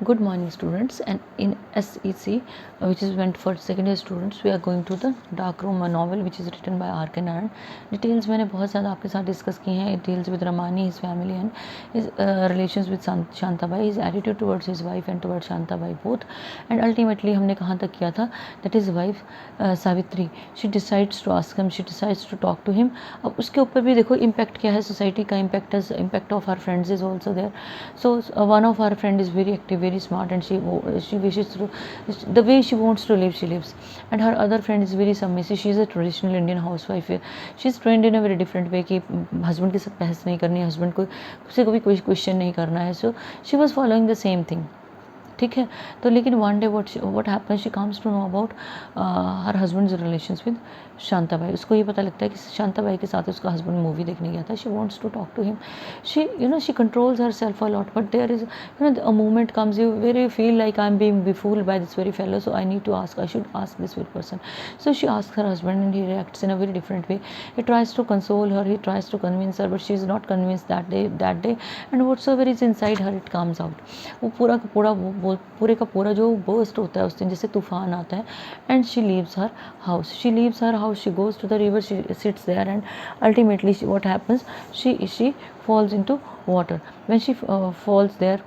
Good morning students, and in SEC which is meant for second year students, we are going to the Dark Room, a novel which is written by R.K. Narayan. Details मैंने बहुत ज़्यादा आपके साथ discuss की हैं. It deals with Ramani, his family and his relations with Shantabai, his attitude towards his wife and towards Shantabai both, and ultimately हमने कहाँ तक किया था that his wife Savitri, she decides to ask him, she decides to talk to him. अब उसके ऊपर भी देखो impact क्या है, society का impact of her friends is also there. So one of her friend is very active, very smart, and she wishes to, the way she wants to live, she lives. And her other friend is very submissive. She is a traditional Indian housewife. She is trained in a very different way कि husband के साथ बहस नहीं करनी, husband को किसी को भी कोई क्वेश्चन नहीं करना है. So she was following the same thing. ठीक है. तो लेकिन one day what happens, she comes to know about her husband's relations with Shantabai. उसको ये पता लगता है कि शांताबाई के साथ उसका हस्बैंड मूवी देखने गया था. She wants to talk to him. She controls herself a lot, but there is a moment comes you where you feel like I am being befooled by this very fellow, so I need to ask, I should ask this very person. So she asks her husband and he reacts in a very different way. He tries to console her, he tries to convince her, but she is not convinced that day, and whatsoever is inside her, it comes out. वो पूरे का पूरा जो burst होता है उस दिन, जैसे तूफान आता है. And she leaves her house, she goes to the river, she sits there, and ultimately what happens, she falls into water. When she falls there,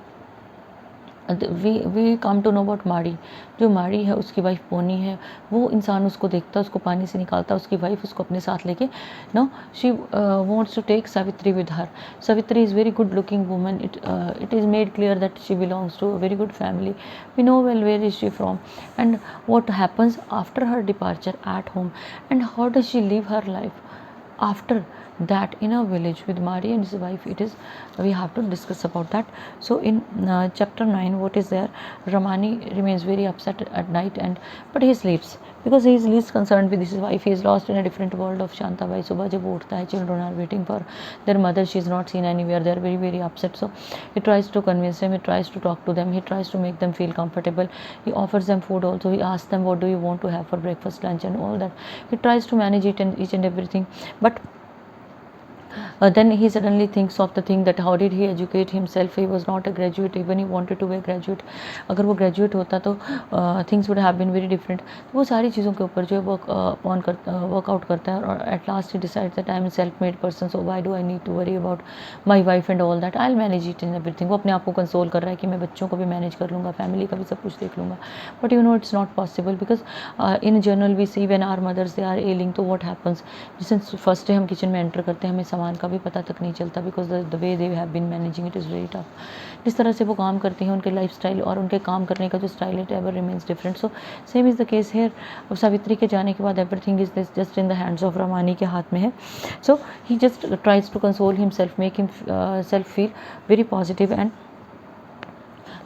we come to know about Madi. जो माड़ी है उसकी वाइफ पोनी है. वो इंसान उसको देखता है, उसको पानी से निकालता है. उसकी वाइफ उसको अपने साथ लेके she wants to take Savitri with her. Savitri is very good looking woman. It is made clear that she belongs to a very good family. We know well where is she from and what happens after her departure at home, and how does she live her life after that in a village with Mari and his wife. It is, we have to discuss about that. So in chapter 9, what is there, Ramani remains very upset at night, and but he sleeps because he is least concerned with his wife. He is lost in a different world of Shantabai. सुबह जब उठता है, children are waiting for their mother. She is not seen anywhere. They are very very upset. So he tries to convince them, he tries to talk to them, he tries to make them feel comfortable. He offers them food also. He asks them, what do you want to have for breakfast, lunch, and all that. He tries to manage it and each and everything, but then he suddenly thinks of the thing that how did he educate himself. He was not a graduate, even he wanted to be a graduate. अगर वो graduate होता तो things would have been very different. वो सारी चीज़ों के ऊपर जो है work out करता है, और at last he decides that I am a self-made person, so why do I need to worry about my wife and all that. I'll manage it and everything. वो अपने आप को कंसोल कर रहा है कि मैं बच्चों को भी मैनेज कर लूँगा, फैमिली का भी सब कुछ देख लूँगा. But you know it's not possible because in general we see when our mothers they are ailing, तो व्हाट हैपन्स, जैसे फर्स्ट डे हम किचन में एंटर करते हैं, हमें सामान का भी पता तक नहीं चलता because the way they have been managing it is very tough. जिस तरह से वो काम करती हैं, उनके लाइफ स्टाइल और उनके काम करने का जो स्टाइल है ever remains different. So same is the case here. अब सावित्री के जाने के बाद everything is just in the hands of Ramani के हाथ में है. So he just tries to console himself, make himself feel very positive, and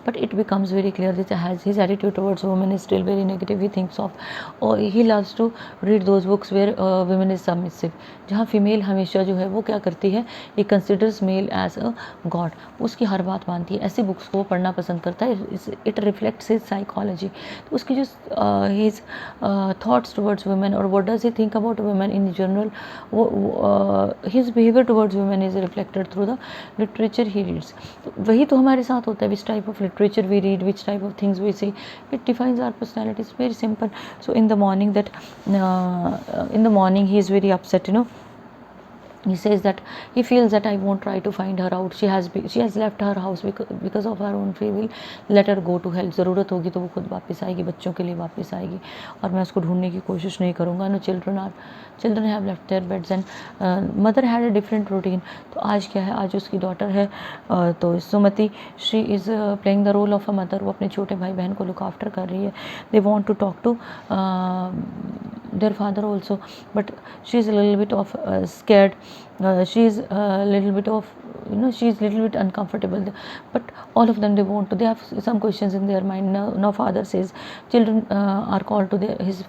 but it becomes very clear that his attitude towards women is still very negative. He thinks of, or he loves to read those books where women is submissive, जहाँ female हमेशा जो है वो क्या करती है, he considers male as a god. उसकी हर बात मानती है. ऐसी बुक्स को वो पढ़ना पसंद करता है. It reflects his psychology. तो उसकी जो his thoughts towards women, or what does he think about women in general, his behavior towards women is reflected through the literature he reads. तो वही तो हमारे साथ होता है. Which type of literature we read, which type of things we see, it defines our personality. It's very simple. So in the morning he is very upset, he says that he feels that I won't try to find her out. She has left her house because of her own free will. Let her go to hell. ज़रूरत होगी तो वो खुद वापस आएगी, बच्चों के लिए वापस आएगी, और मैं उसको ढूंढने की कोशिश नहीं करूँगा. No children have left their beds, and mother had a different routine. तो आज क्या है, आज उसकी डॉटर है, तो Sumati, she is playing the role of a mother. वो अपने छोटे भाई बहन को लुक आफ्टर कर रही है. They want to talk to their father also, but she is a little bit of scared. She is a little bit of, she is little bit uncomfortable, but all of them, they have some questions in their mind. Now father says children are called to his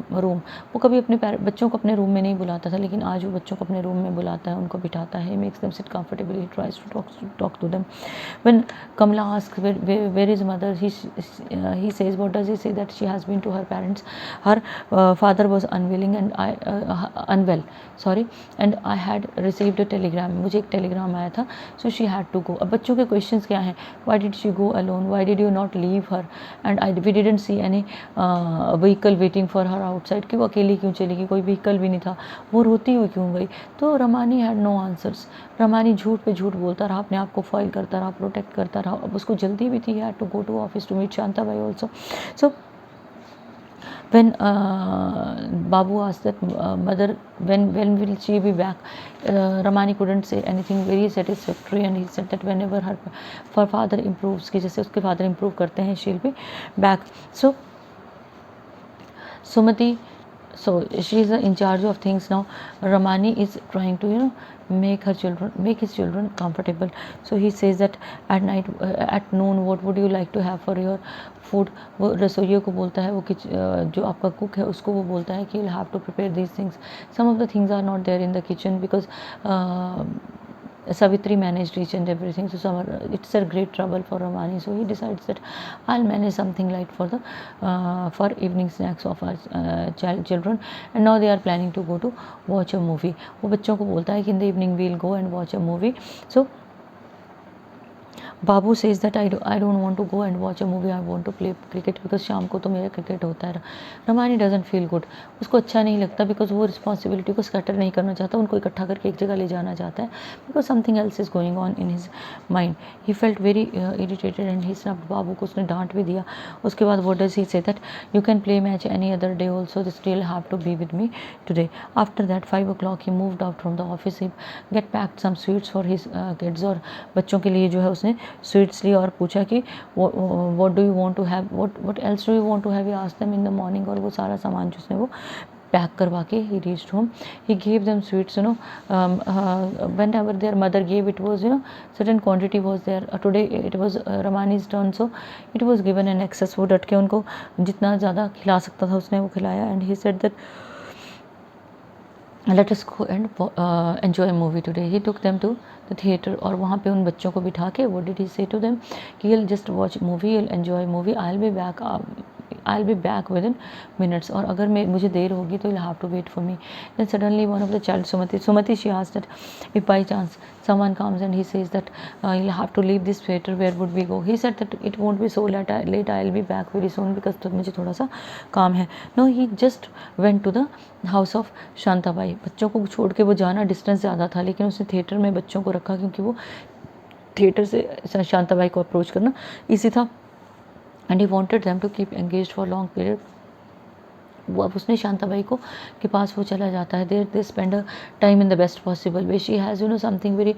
room. वो कभी अपने बच्चों को अपने room में नहीं बुलाता था, लेकिन आज वो बच्चों को अपने रूम में बुलाता है, उनको बिठाता है. Makes them sit comfortably. He tries to talk to them. When Kamala asks where is mother, he says, what does he say, that she has been to her parents. Her father was unwell, and I had received a telegram, मुझे एक telegram आया था, सो शी हैड to गो। अब बच्चों के क्वेश्चंस क्या हैं, why did she go alone, why did you not leave her, and we didn't see any vehicle waiting for her outside, कि वो अकेली क्यों चली गई, कोई व्हीकल भी नहीं था, वो रोती हुई क्यों गई। तो Ramani had no answers, Ramani झूठ पे झूठ बोलता रहा, अपने आप को फॉइल करता रहा, प्रोटेक्ट करता रहा। अब उसको जल्दी भी थी, had to go to office to meet Shantabai also. So when Babu asked that mother when will she be back, Ramani couldn't say anything very satisfactory, and he said that whenever her father improves, कि जैसे उसके father improve करते हैं, she'll be back. So Sumati, so she is in charge of things now. Ramani is trying to make his children comfortable. So he says that at night, at noon, what would you like to have for your food. वो रसोइयों को बोलता है, वो जो आपका cook है उसको वो बोलता है कि you'll have to prepare these things. Some of the things are not there in the kitchen because Savitri managed each and everything, so it's a great trouble for Ramani. So he decides that I'll manage something light for the for evening snacks of our children. And now they are planning to go to watch a movie. वो बच्चों को बोलता है कि in the evening we'll go and watch a movie. So Babu says that I don't want to go and watch a movie, I want to play cricket because शाम को तो मेरा क्रिकेट होता है. रमानी डजंट फील गुड, उसको अच्छा नहीं लगता बिकॉज वो रिस्पॉन्सिबिलिटी को स्कैटर नहीं करना चाहता, उनको इकट्ठा करके एक जगह ले जाना चाहता है because something else is going on in his mind. He felt very irritated and he snapped. Babu को उसने डांट भी दिया. उसके बाद what does he say that you can play match any other day also, this day have to be with me today. After that 5 o'clock he moved out from the office. He get packed some sweets for his kids, और बच्चों के लिए जो है उसने sweets ली और पूछा कि what do you want to have, what else do you want to have, he asked them in the morning. और वो सारा सामान जो उसने वो पैक करवा के ही reached home. He give them sweets, whenever their mother gave, it was certain quantity was there. Today it was Ramani's turn, so it was given an excess. वो डट के उनको जितना ज़्यादा खिला सकता था उसने वो खिलाया. And he said that let us go and enjoy a movie today. He took them to the theater, और वहाँ पे उन बच्चों को बिठा के what did he say to them कि you'll just watch movie, you'll enjoy movie, I'll be back within minutes, और अगर मुझे देर होगी तो you'll have to wait for me. Then suddenly one of the child, Sumati, she asked that if by chance someone comes and he says that you'll have to leave this theater, where would we go? He said that it won't be so late, I'll be back very soon because तो मुझे थोड़ा सा काम है. No, he just went to the house of Shantabai. बच्चों को छोड़ के वो जाना डिस्टेंस ज़्यादा था, लेकिन उसने थिएटर में बच्चों को रखा क्योंकि वो थिएटर से शांताबाई को अप्रोच करना ईजी था. And he wanted them to keep engaged for long period. वो अब उसने शांताबाई को के पास वो चला जाता है. They spend a time in the best possible way. She has something very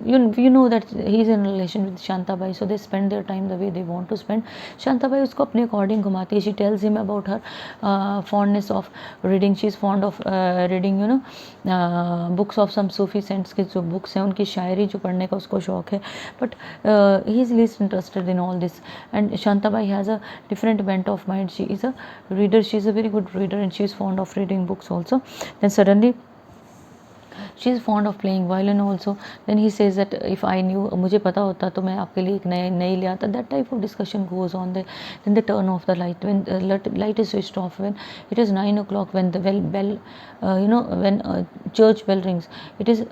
you know that he is in relation with Shantabai, so they spend their time the way they want to spend. Shantabai उसको अपने according घुमाती है. She tells him about her fondness of reading. She is fond of reading books of some Sufi saints के जो books हैं उनकी शायरी जो पढ़ने का उसको शौक है. But he is least interested in all this. And Shantabai has a different bent of mind. She is a reader, she is a very good reader and she is fond of reading books also. Then suddenly she is fond of playing violin also. Then he says that if I knew, मुझे पता होता तो मैं आपके लिए एक नई ले आता. That type of discussion goes on. Then they turn off the light. When the light is switched off, when it is 9 o'clock, when the bell when church bell rings, it is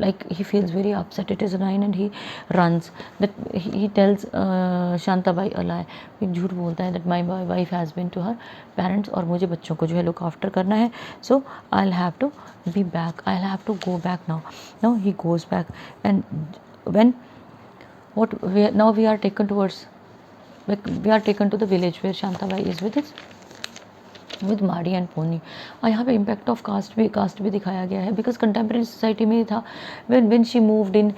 like he feels very upset. It is 9 and he runs. That he tells Shantabai a lie. एक झूठ बोलता है that my wife has been to her parents, और मुझे बच्चों को जो है look after करना है. So I'll have to be back. I'll have to go back now. Now he goes back, and when now we are taken to the village where Shantabai is with माड़ी and pony. और यहाँ पे impact of cast भी दिखाया गया है because contemporary society में था. व्हेन शी मूव्ड इन,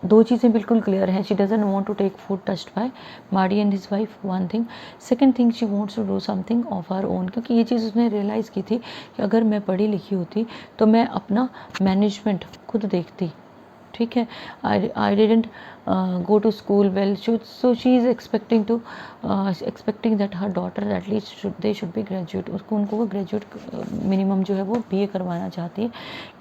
दो चीज़ें बिल्कुल क्लियर हैं. She doesn't want to take food touched by Maadi and his wife, one thing. Second thing, she wants to do something of her own, क्योंकि ये चीज़ उसने realise की थी कि अगर मैं पढ़ी लिखी होती तो मैं अपना मैनेजमेंट खुद देखती. ठीक है, I didn't go to school well. So she is expecting that her daughter at least they should be graduate. उनको वो graduate minimum जो है वो BA करवाना चाहती है,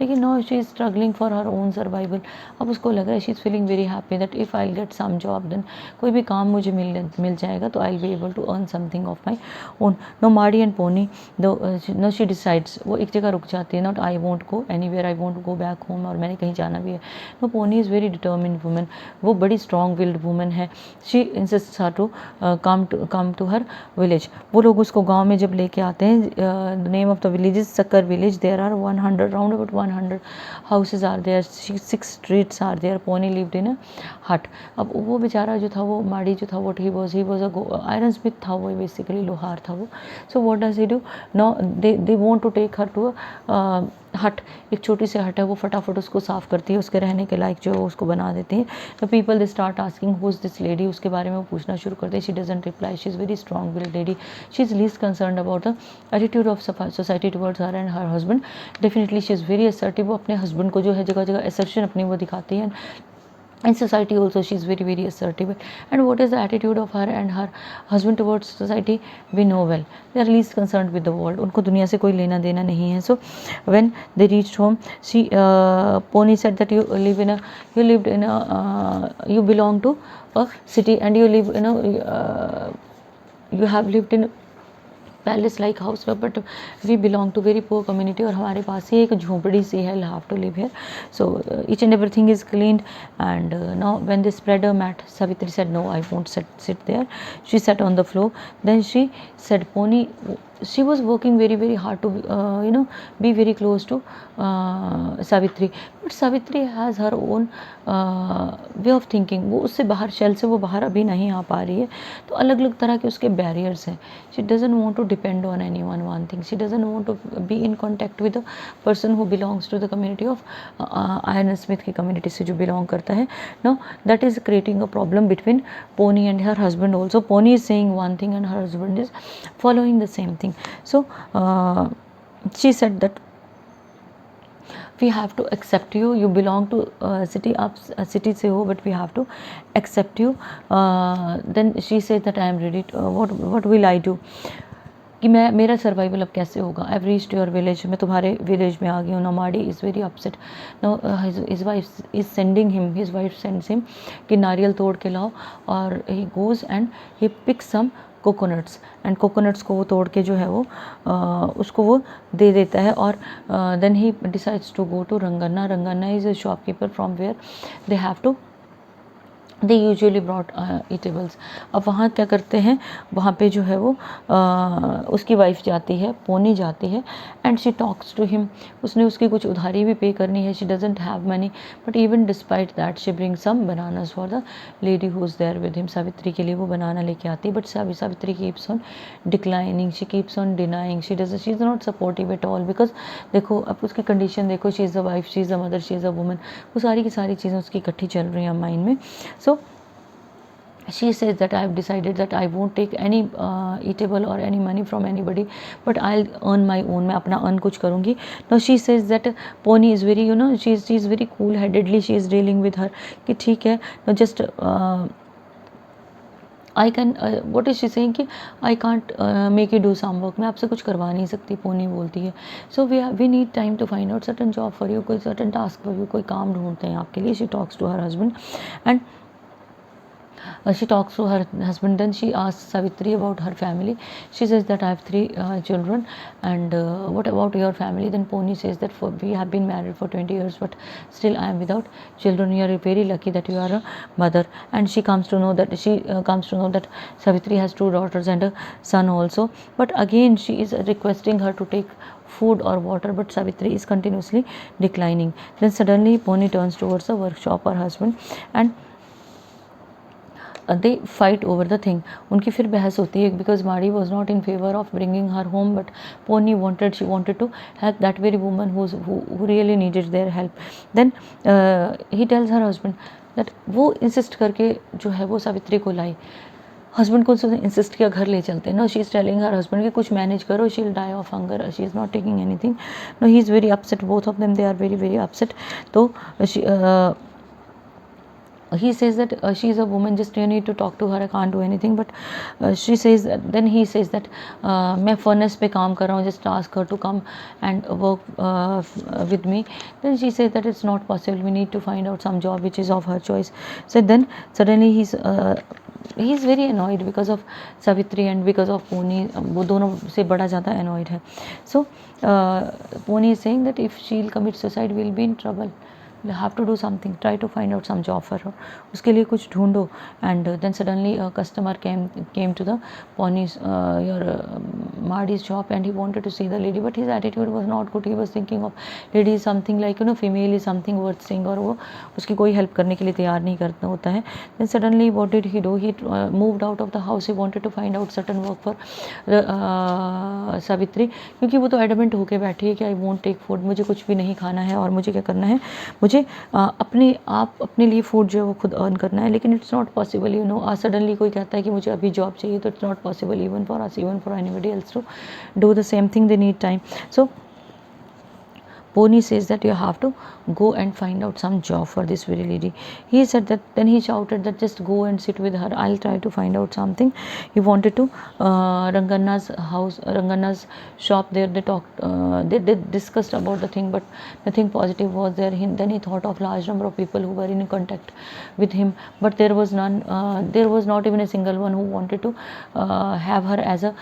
लेकिन now she is struggling for her own survival. अब उसको लग रहा है she is feeling very happy that if I'll get some job then कोई भी काम मुझे मिल जाएगा तो I'll be able to earn something of my own. Now Marty and Pony, now she decides, वो एक जगह रुक जाती है, not I won't go anywhere, I won't go back home, और मैंने कहीं जाना भी है. No, Pony is very determined woman, वो बड़ी strong willed woman है. She insists her to come to her village. वो लोग उसको गांव में जब लेके आते हैं, the name of the village is Sakar village. There are 100, round about 100 houses are there, 6 streets are there. Pony lived in a hut. अब वो बेचारा जो था, वो माड़ी जो था, what he was a iron smith था, वो basically लोहार था वो. So what does he do? Now they want to take her to a हट, एक छोटी सी हट है, वो फटाफट उसको साफ़ करती है, उसके रहने के लायक जो उसको बना देती है. तो people they start asking who is this lady, उसके बारे में वो पूछना शुरू करते हैं. She doesn't reply, she is very strong willed lady. She is least concern about the attitude of society towards her and her husband. Definitely she is very assertive, वो अपने हस्बैंड को जो है जगह जगह असर्शन अपनी वो दिखाती है. In society also she is very very assertive. And what is the attitude of her and her husband towards society? We know well. They are least concerned with the world. उनको दुनिया से कोई लेना देना नहीं है. So when they reached home, she Pony said that you belong to a city and you live you have lived in palace like house, but we belong to very poor community, और हमारे पास ही एक झोंपड़ी सी है, have to live here. So each and everything is cleaned. And now when they spread a mat, Savitri said no, I won't sit there. She sat on the floor. Then she said, Pony, she was working very very hard to be very close to Savitri, but Savitri has her own way of thinking. वो उससे बाहर, shell से वो बाहर अभी नहीं आ पा रही है, तो अलग अलग तरह के उसके बैरियर्स हैं. She doesn't want to depend on anyone, one thing. She doesn't want to be in contact with a person who belongs to the community of Iron Smith की community से जो belong करता है. Now that is creating a problem between Pony and her husband also. Pony is saying one thing and her husband is following the same thing. So she said that we have to accept you, you belong to city, आप city से हो, but we have to accept you. Then she said that I am ready to, what will I do, कि मेरा survival अब कैसे होगा. I have reached your village, मैं तुम्हारे विलेज में आ गई हूँ. Now Mardi is very upset. Now his wife is sending him, his wife sends him कि नारियल तोड़ के लाओ, और he goes and he picks some coconuts, and coconuts को वो तोड़ के जो है वो उसको वो दे देता है. और then he decides to go to Ranganna. Ranganna is a shopkeeper from where they have to they usually brought eatables. अब वहाँ क्या करते हैं, वहाँ पे जो है वो उसकी वाइफ जाती है, पोनी जाती है, and she talks to him. उसने उसकी कुछ उधारी भी पे करनी है. She doesn't have money, but even despite that she bring some bananas for the lady who is there with him. Savitri के लिए वो बनाना लेके आती है, but Savitri keeps on declining, she keeps on denying, she is not supportive at all. Because देखो अब उसकी condition देखो, she is a wife, she is a mother, she is a woman, वो सारी की सारी चीज़ें उसकी इकट्ठी चल रही हैं माइंड में. So she says that I have decided that I won't take any eatable or any money from anybody, but I'll earn my own. मैं अपना earn कुछ करूँगी. Now she says that Pony is very, she is very cool headedly she is dealing with her कि ठीक है. Now just I can what is she saying कि I can't make you do some work. मैं आपसे कुछ करवा नहीं सकती, पोनी बोलती है. So we need time to find out certain job for you, कोई certain task for you, कोई काम ढूंढते हैं आपके लिए. She talks to her husband and she talks to her husband. Then she asks Savitri about her family. She says that I have 3 children, and what about your family? Then Pony says that we have been married for 20 years, but still I am without children. You are very lucky that you are a mother. And she comes to know that Savitri has 2 daughters and a son also. But again she is requesting her to take food or water, but Savitri is continuously declining. Then suddenly Pony turns towards the workshop, her husband, and they fight over the thing. उनकी फिर बहस होती है, because Marty was not in favor of bringing her home, but Pony she wanted to help that very woman who really needed their help. Then he tells her husband that वो insist करके जो है वो सावित्री को लाई. Husband को उसने insist किया घर ले चलते. No she is telling her husband कि कुछ मैनेज करो, she will die of hunger, she is not taking anything. No he is very upset, both of them they are very very upset. तो he says that she is a woman, just you need to talk to her, I can't do anything. But she says then he says that मैं furnace पे काम कर रहा हूँ, just ask her to come and work with me. Then she says that it's not possible, we need to find out some job which is of her choice. So then suddenly he's very annoyed because of Savitri and because of Pony. वो दोनों से बड़ा ज़्यादा annoyed है. So Pony is saying that if she'll commit suicide, we'll be in trouble. You have to do something, try to find out some job for her, उसके लिए कुछ ढूंढो. And then suddenly a customer came to the Pony's Marty's shop, and he wanted to see the lady, but his attitude was not good. He was thinking of lady is something like, female is something worth seeing, और वो उसकी कोई help करने के लिए तैयार नहीं करता होता है. Then suddenly what did he do? He moved out of the house. He wanted to find out certain work for Savitri, क्योंकि वो तो एडमेंट होके बैठी है कि आई वोंट टेक फूड, मुझे कुछ भी नहीं खाना है और मुझे क्या करना है, मुझे अपने लिए फूड जो है वो खुद अर्न करना है. लेकिन इट्स नॉट पॉसिबल, सडनली कोई कहता है कि मुझे अभी जॉब चाहिए, तो it's not possible even for us, even for anybody else to do the same thing. They need time. So Pony says that you have to go and find out some job for this very lady. He said that, then he shouted that just go and sit with her, I'll try to find out something. He wanted to Ranganna's house, Ranganna's shop. There they talked, they discussed about the thing, but nothing positive was there. Then he thought of large number of people who were in contact with him, but there was none. There was not even a single one who wanted to have her as a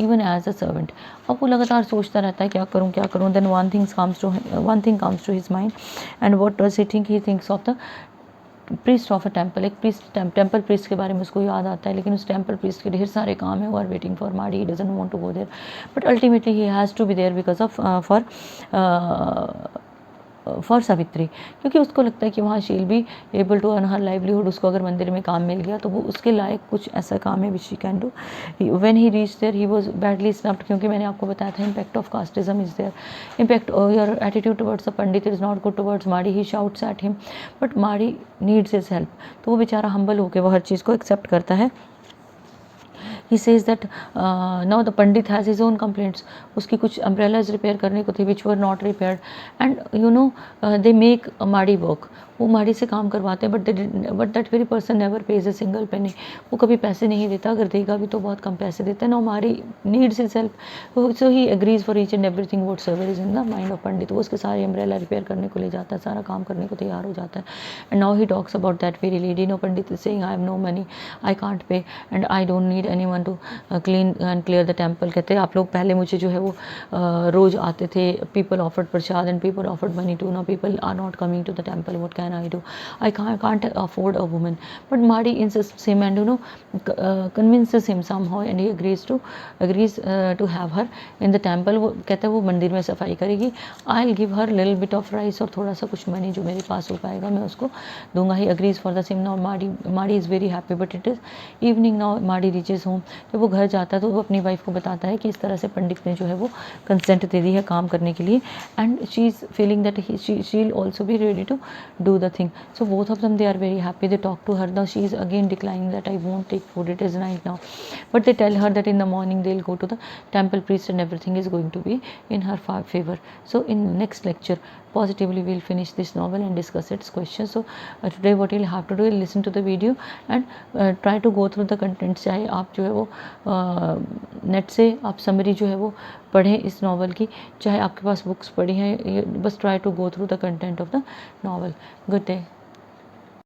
even as a servant. अब वो लगातार सोचता रहता है क्या करूँ. Then one thing comes to his mind, and what does he think? He thinks of the priest of a temple. एक temple priest के बारे में उसको याद आता है, लेकिन उस टेम्पल प्रीस्ट के ढेर सारे काम है, वो are waiting for Madi. He doesn't want to go there, but ultimately he has to be there because of for Savitri, क्योंकि उसको लगता है कि वहाँ she'll be able to earn her livelihood. उसको अगर मंदिर में काम मिल गया तो वो उसके लायक कुछ ऐसा काम है which she can do. When he reach there he was badly snubbed, क्योंकि मैंने आपको बताया था impact of casteism is there. Impact your attitude towards the Pandit is not good towards Maadi. He shouts at him, but Maadi needs his help. तो वो बेचारा humble होकर वो हर चीज़ को एक्सेप्ट करता है. He says that now the Pandit has his own complaints. उसकी कुछ umbrellas रिपेयर करने को थी which were not repaired, and they make माड़ी work. वो माड़ी से काम करवाते हैं, but that very person never page a single penny. वो कभी पैसे नहीं देता, अगर देगा भी तो बहुत कम पैसे देता है. No Maadi needs his help, so he agrees for each and everything whatever is in the mind of Pandit. वो उसके सारे अम्ब्रेला रिपेयर करने को ले जाता है, सारा काम करने को तैयार हो जाता है. And now he talks about that very lady. No pandit is saying I have no money, I can't pay, and I don't need anyone to clean and clear the temple. कहते हैं आप लोग पहले मुझे जो है वो रोज़ आते थे, people offered prasad and people offered money too. Now people are not coming to the temple, what can I do? I can't afford a woman. But Madi insists him and convinces him somehow, and he agrees to have her in the temple. वो कहता है वो मंदिर में सफाई करेगी. I'll give her little bit of rice और थोड़ा सा कुछ मनी जो मेरे पास हो पाएगा मैं उसको दूंगा. He agrees for the same. Now Madi is very happy, but it is evening now. Madi reaches home. जब वो घर जाता है तो वो अपनी वाइफ को बताता है कि इस तरह से पंडित ने जो है वो कंसेंट दे दी है काम करने के लिए, and she is feeling that she'll also be ready to do the thing. So both of them, they are very happy. They talk to her. Now she is again declining that I won't take food, it is night now. But they tell her that in the morning they'll go to the temple priest and everything is going to be in her favor. So in next lecture positively we'll finish this novel and discuss its questions. So today what you'll have to do is listen to the video and try to go through the content. चाहे आप जो है वो net से आप summary जो है वो पढ़ें इस नॉवल की, चाहे आपके पास बुक्स पढ़ी हैं, बस try to go through the content of the novel. Good day.